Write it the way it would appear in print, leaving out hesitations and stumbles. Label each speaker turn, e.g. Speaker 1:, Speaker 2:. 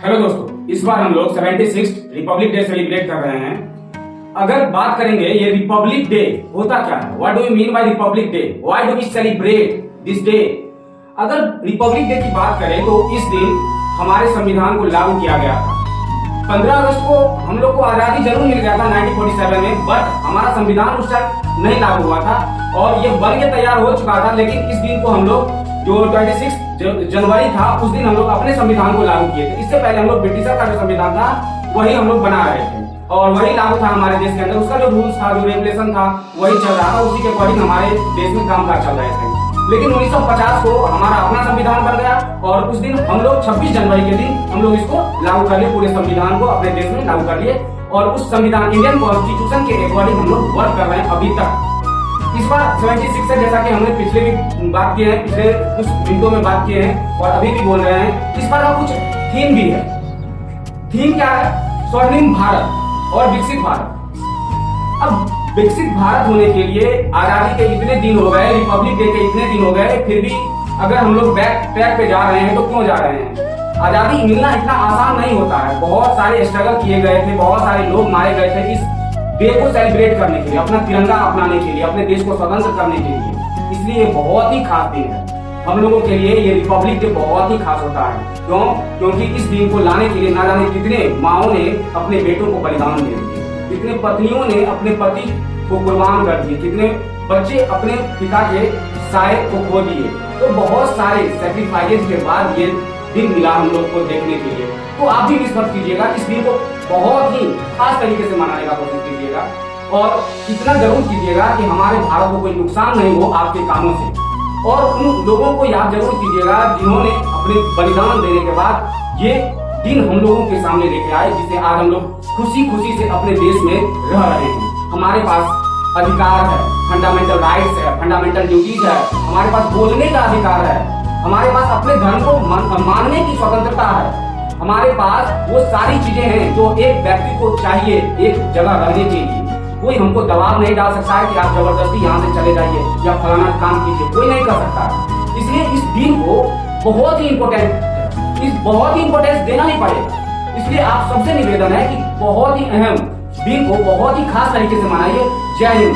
Speaker 1: Hello दोस्तों, इस बार हम लोग 76 रिपब्लिक डे सेलिब्रेट कर रहे हैं। अगर बात करेंगे ये रिपब्लिक डे होता क्या है, what do you mean by republic day, why do we celebrate this day. अगर रिपब्लिक डे की बात करें तो इस दिन हमारे संविधान को लागू किया गया था। 15 अगस्त को हम लोग को आजादी जरूर मिल गया था 1947 में, बट हमारा संविधान उस टाइम नहीं लागू हुआ था और ये बन के तैयार हो चुका था। लेकिन इस दिन को हम लोग जो 26 जनवरी था उस दिन हम लोग अपने संविधान को लागू किए थे। इससे पहले हम लोग ब्रिटिशर का जो संविधान था वही हम लोग बना रहे थे और वही लागू था हमारे देश के अंदर। उसका जो रूल्स था, जो रेगुलेशन था वही चल रहा था, उसी के अकॉर्डिंग हमारे देश में कामकाज चल रहे थे। लेकिन 1950 को हमारा अपना संविधान बन गया और उस दिन हम लोग 26 जनवरी के दिन हम लोग इसको लागू कर लिए, पूरे संविधान को अपने देश में लागू कर लिए और उस संविधान इंडियन कॉन्स्टिट्यूशन के अकॉर्डिंग हम लोग वर्क कर रहे हैं अभी तक। इस बार 76 है, जैसा कि हमने पिछले भी बात किए हैं, पिछले कुछ मिनटों में बात किए हैं और अभी भी बोल रहे हैं। इस बार का कुछ थीम भी है। थीम क्या है? स्वर्णिम भारत और विकसित भारत। अब विकसित भारत होने के लिए आजादी के इतने दिन हो गए, रिपब्लिक डे के इतने दिन हो गए, फिर भी अगर हम लोग बैक ट्रैक पे जा रहे हैं तो क्यों जा रहे हैं? आजादी मिलना इतना आसान नहीं होता है। बहुत सारे स्ट्रगल किए गए थे, बहुत सारे लोग मारे गए थे इस डे को सेलिब्रेट करने के लिए, अपना तिरंगा अपनाने के लिए, अपने देश को स्वतंत्र करने के लिए। इसलिए ये बहुत ही खास दिन है हम लोगों के लिए। ये रिपब्लिक डे बहुत ही खास होता है। क्यों? क्योंकि इस दिन को लाने के लिए ना जाने कितने माओं ने अपने बेटों को बलिदान दे दिए, कितने पत्नियों ने अपने पति को कुर्बान कर दिए, कितने बच्चे अपने पिता के साए को खो दिए। तो बहुत सारे सैक्रिफाइस के बाद ये दिन मिला हम लोग को देखने के लिए। तो आप भी इस वक्त कीजिएगा, इस दिन को बहुत ही खास तरीके से मनाने का कोशिश कीजिएगा और इतना जरूर कीजिएगा कि हमारे भारत को कोई नुकसान नहीं हो आपके कामों से। और उन लोगों को याद जरूर कीजिएगा जिन्होंने अपने बलिदान देने के बाद ये दिन हम लोगों के सामने लेके आए, जिसे आज हम लोग खुशी खुशी से अपने देश में रह रहे हैं। हमारे पास अधिकार है, फंडामेंटल राइट्स है, फंडामेंटल ड्यूटीज है, हमारे पास बोलने का अधिकार है, हमारे पास अपने धर्म को मानने की स्वतंत्रता है, हमारे पास वो सारी चीजें हैं जो एक व्यक्ति को चाहिए एक जगह रहने के लिए। कोई हमको दबाव नहीं डाल सकता है कि आप जबरदस्ती यहाँ से चले जाइए या फलाना काम कीजिए, कोई नहीं कर सकता है। इसलिए इस दिन को बहुत ही इम्पोर्टेंस देना ही पड़ेगा। इसलिए आप सबसे निवेदन है कि बहुत ही अहम दिन को बहुत ही खास तरीके से मनाइए। जय हिंद।